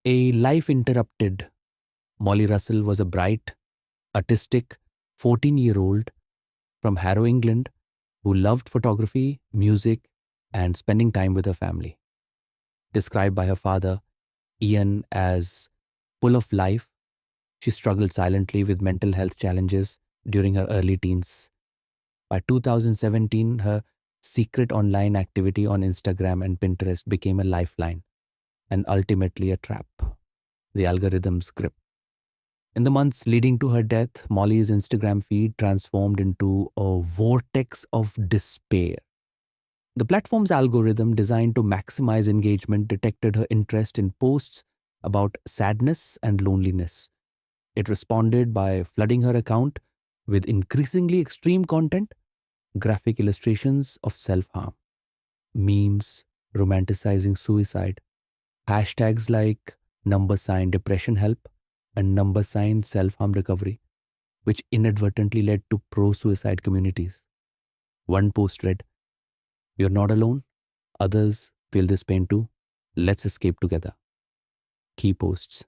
A life interrupted. Molly Russell was a bright, artistic 14-year-old from Harrow, England, who loved photography, music, and spending time with her family. Described by her father, Ian, as full of life, she struggled silently with mental health challenges during her early teens. By 2017, her secret online activity on Instagram and Pinterest became a lifeline and ultimately a trap. The algorithm's grip. In the months leading to her death, Molly's Instagram feed transformed into a vortex of despair. The platform's algorithm, designed to maximize engagement, detected her interest in posts about sadness and loneliness. It responded by flooding her account with increasingly extreme content, graphic illustrations of self harm, memes romanticizing suicide, hashtags like #depression help and #self harm recovery, which inadvertently led to pro suicide communities. One post read, "You're not alone. Others feel this pain too. Let's escape together." Key posts.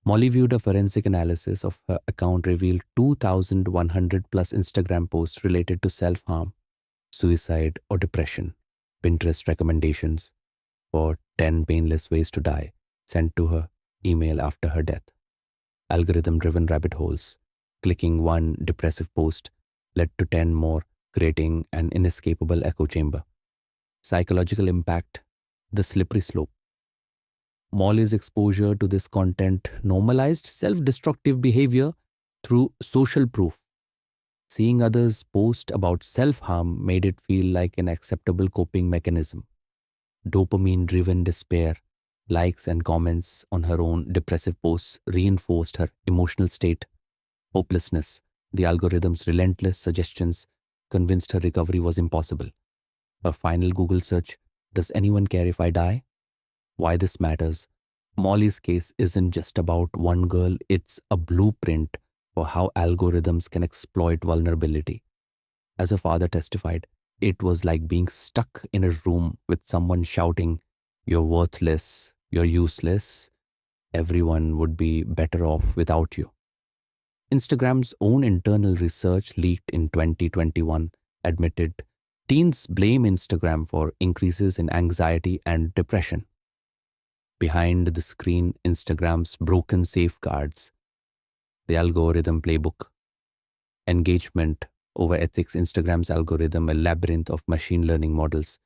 Molly viewed a forensic analysis of her account revealed 2,100 plus Instagram posts related to self harm, suicide, or depression. Pinterest recommendations for 10 painless ways to die sent to her email after her death. Algorithm driven rabbit holes. Clicking one depressive post led to 10 more, creating an inescapable echo chamber. Psychological impact. The slippery slope. Molly's exposure to this content normalized self destructive behavior through social proof. Seeing others post about self harm made it feel like an acceptable coping mechanism. Dopamine driven despair. Likes and comments on her own depressive posts reinforced her emotional state. Hopelessness. The algorithm's relentless suggestions convinced her recovery was impossible. Her final Google search, "Does anyone care if I die?" Why this matters. Molly's case isn't just about one girl, it's a blueprint for how algorithms can exploit vulnerability. As her father testified, it was like being stuck in a room with someone shouting, "You're worthless, you're useless, everyone would be better off without you." Instagram's own internal research leaked in 2021 admitted teens blame Instagram for increases in anxiety and depression. Behind the screen, Instagram's broken safeguards, the algorithm playbook, engagement over ethics. Instagram's algorithm, a labyrinth of machine learning models,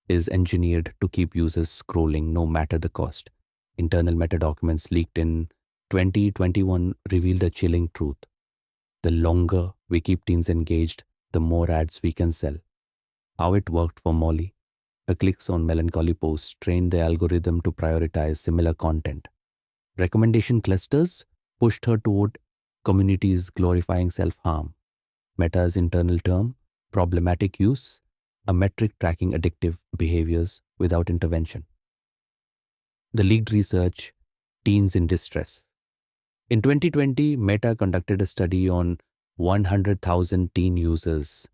is engineered to keep users scrolling no matter the cost. Internal meta documents leaked in 2021 revealed a chilling truth. The longer we keep teens engaged, the more ads we can sell. How it worked for Molly. Her clicks on melancholy posts trained the algorithm to prioritize similar content. Recommendation clusters pushed her toward communities glorifying self harm. Meta's internal term, problematic use, a metric tracking addictive behaviors without intervention. The leaked research, teens in distress. In 2020, Meta conducted a study on 100,000 teen users.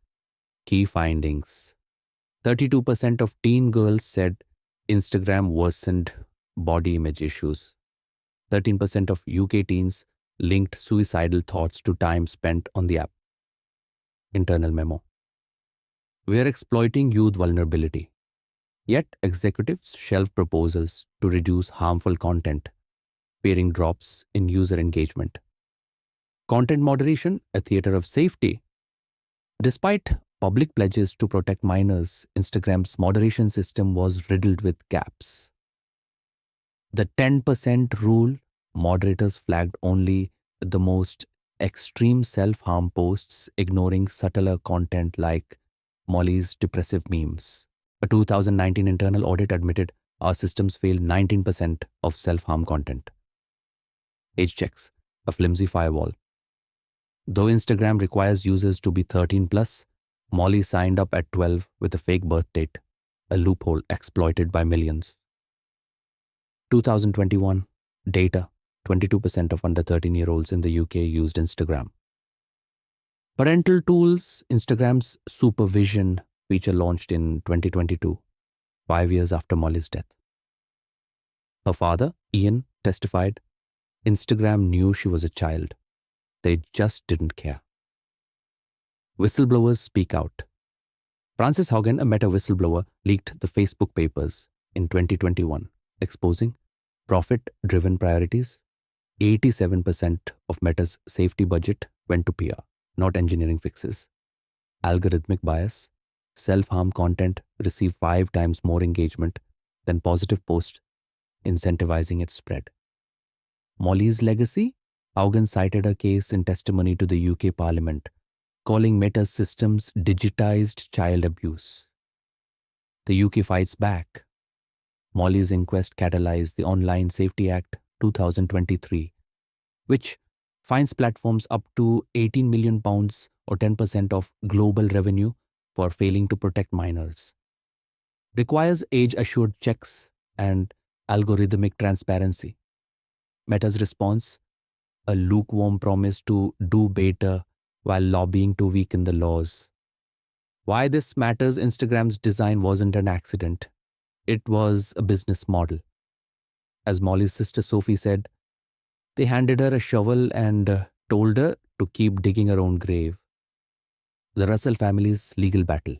Key findings. 32% of teen girls said Instagram worsened body image issues. 13% of UK teens linked suicidal thoughts to time spent on the app. Internal memo. We are exploiting youth vulnerability. Yet executives shelve proposals to reduce harmful content, fearing drops in user engagement. Content moderation, a theater of safety. Despite public pledges to protect minors, Instagram's moderation system was riddled with gaps. The 10% rule, moderators flagged only the most extreme self harm posts, ignoring subtler content like Molly's depressive memes. A 2019 internal audit admitted our systems failed 19% of self harm content. Age checks, a flimsy firewall. Though Instagram requires users to be 13 plus, Molly signed up at 12 with a fake birth date, a loophole exploited by millions. 2021 data, 22% of under 13-year-olds in the UK used Instagram. Parental tools, Instagram's supervision feature launched in 2022, 5 years after Molly's death. Her father, Ian, testified, Instagram knew she was a child. They just didn't care. Whistleblowers speak out. Frances Haugen, a Meta whistleblower, leaked the Facebook papers in 2021, exposing profit-driven priorities. 87% of Meta's safety budget went to PR, not engineering fixes. Algorithmic bias, self-harm content received 5 times more engagement than positive posts, incentivizing its spread. Molly's legacy? Haugen cited a case in testimony to the UK Parliament, calling Meta's systems digitized child abuse. The UK fights back. Molly's inquest catalyzed the Online Safety Act 2023, which fines platforms up to £18 million or 10% of global revenue for failing to protect minors. Requires age-assured checks and algorithmic transparency. Meta's response? A lukewarm promise to do better while lobbying to weaken the laws. Why this matters? Instagram's design wasn't an accident. It was a business model. As Molly's sister Sophie said, they handed her a shovel and told her to keep digging her own grave. The Russell family's legal battle.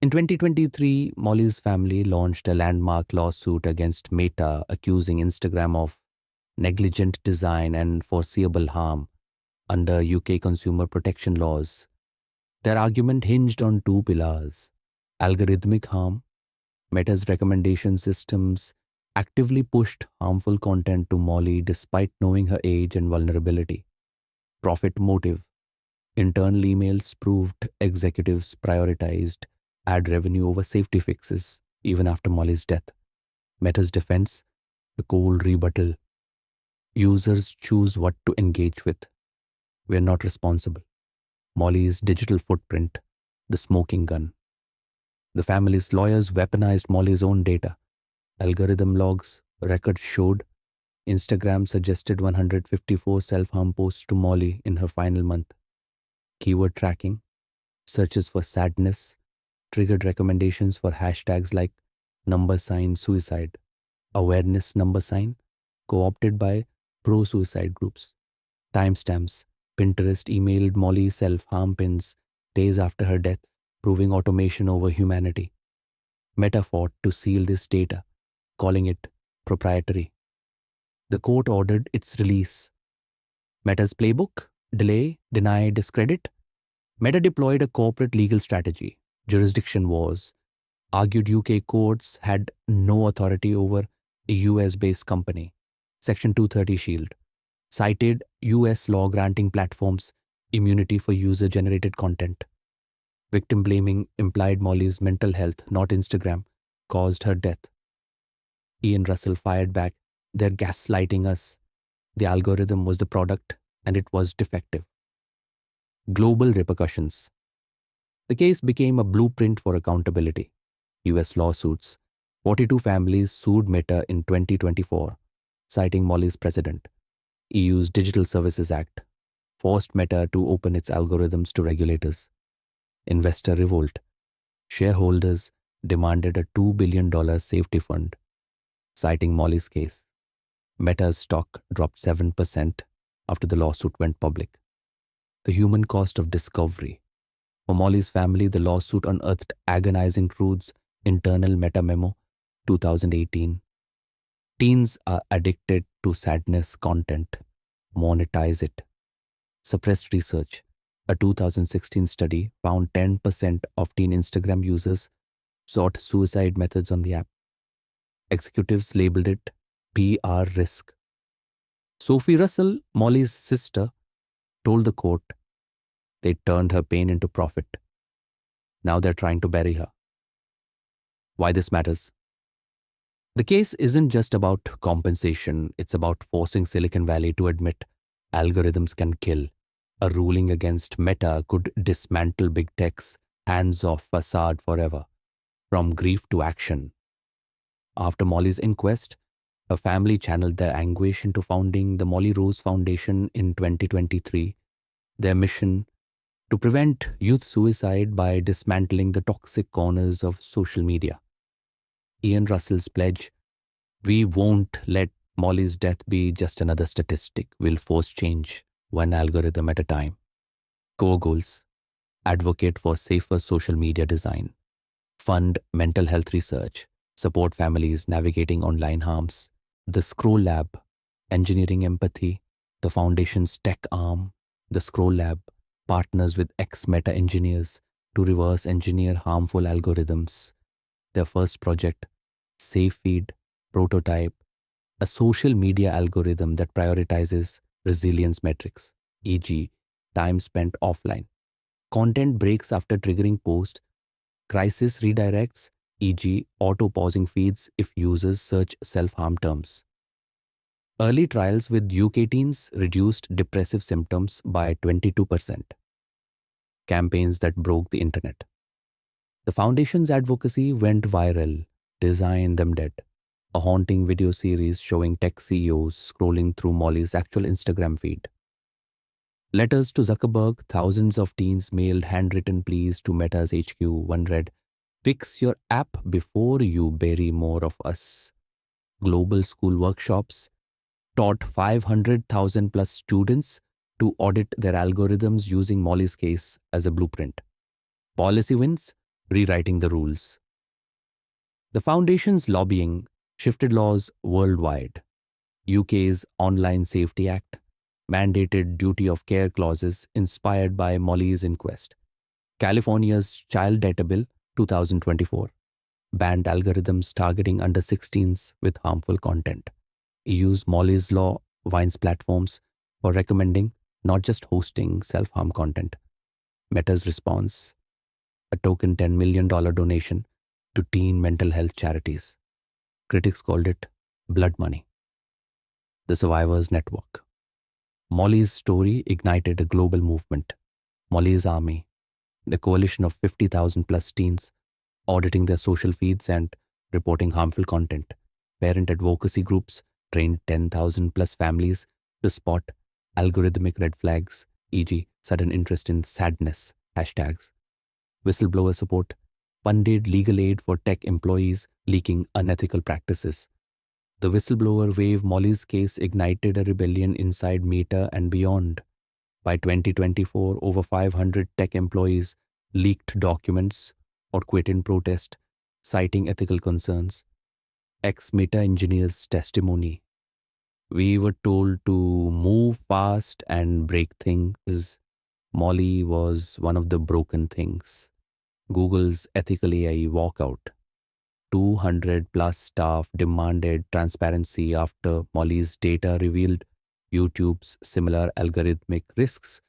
In 2023, Molly's family launched a landmark lawsuit against Meta, accusing Instagram of negligent design and foreseeable harm under UK consumer protection laws. Their argument hinged on 2 pillars: algorithmic harm. Meta's recommendation systems actively pushed harmful content to Molly despite knowing her age and vulnerability. Profit motive. Internal emails proved executives prioritized ad revenue over safety fixes, even after Molly's death. Meta's defense, the cold rebuttal. Users choose what to engage with. We're not responsible. Molly's digital footprint, the smoking gun. The family's lawyers weaponized Molly's own data. Algorithm logs, records showed Instagram suggested 154 self-harm posts to Molly in her final month. Keyword tracking, searches for sadness, triggered recommendations for hashtags like #suicide, awareness #, co-opted by pro-suicide groups. Timestamps, Pinterest emailed Molly self-harm pins days after her death, proving automation over humanity. Meta fought to seal this data, calling it proprietary. The court ordered its release. Meta's playbook? Delay, deny, discredit? Meta deployed a corporate legal strategy. Jurisdiction wars. Argued UK courts had no authority over a US-based company. Section 230 shield. Cited US law granting platforms immunity for user-generated content. Victim blaming implied Molly's mental health, not Instagram, caused her death. Ian Russell fired back, "They're gaslighting us. The algorithm was the product and it was defective." Global repercussions. The case became a blueprint for accountability. US lawsuits. 42 families sued Meta in 2024, citing Molly's precedent. EU's Digital Services Act forced Meta to open its algorithms to regulators. Investor revolt. Shareholders demanded a $2 billion safety fund, citing Molly's case. Meta's stock dropped 7% after the lawsuit went public. The human cost of discovery. For Molly's family, the lawsuit unearthed agonizing truths. Internal Meta memo, 2018. Teens are addicted to sadness content. Monetize it. Suppressed research. A 2016 study found 10% of teen Instagram users sought suicide methods on the app. Executives labeled it PR risk. Sophie Russell, Molly's sister, told the court they turned her pain into profit. Now they're trying to bury her. Why this matters? The case isn't just about compensation, it's about forcing Silicon Valley to admit algorithms can kill. A ruling against Meta could dismantle big tech's hands-off facade forever, from grief to action. After Molly's inquest, her family channeled their anguish into founding the Molly Rose Foundation in 2023. Their mission: to prevent youth suicide by dismantling the toxic corners of social media. Ian Russell's pledge: we won't let Molly's death be just another statistic. We'll force change, one algorithm at a time. Core goals: advocate for safer social media design, fund mental health research, support families navigating online harms. The Scroll Lab, engineering empathy, the foundation's tech arm. The Scroll Lab partners with ex Meta engineers to reverse engineer harmful algorithms. Their first project, SafeFeed Prototype, a social media algorithm that prioritizes resilience metrics, e.g., time spent offline, content breaks after triggering post, crisis redirects, e.g., auto pausing feeds if users search self harm terms. Early trials with UK teens reduced depressive symptoms by 22%. Campaigns that broke the internet. The foundation's advocacy went viral. Design Them Dead, a haunting video series showing tech CEOs scrolling through Molly's actual Instagram feed. Letters to Zuckerberg, thousands of teens mailed handwritten pleas to Meta's HQ. One read, "Fix your app before you bury more of us." Global school workshops taught 500,000 plus students to audit their algorithms using Molly's case as a blueprint. Policy wins, rewriting the rules. The foundation's lobbying shifted laws worldwide. UK's Online Safety Act mandated duty of care clauses inspired by Molly's inquest. California's Child Data Bill 2024 banned algorithms targeting under 16s with harmful content. EU's Molly's Law wines platforms for recommending, not just hosting, self harm content. Meta's response: a token $10 million donation to teen mental health charities. Critics called it blood money. The Survivors Network. Molly's story ignited a global movement. Molly's Army, the coalition of 50,000 plus teens auditing their social feeds and reporting harmful content. Parent advocacy groups trained 10,000 plus families to spot algorithmic red flags, e.g., sudden interest in sadness, hashtags. Whistleblower support funded legal aid for tech employees leaking unethical practices. The whistleblower wave Molly's case ignited a rebellion inside Meta and beyond. By 2024, over 500 tech employees leaked documents or quit in protest, citing ethical concerns. Ex-Meta engineers' testimony: "We were told to move fast and break things. Molly was one of the broken things." Google's ethical AI walkout. 200 plus staff demanded transparency after Molly's data revealed YouTube's similar algorithmic risks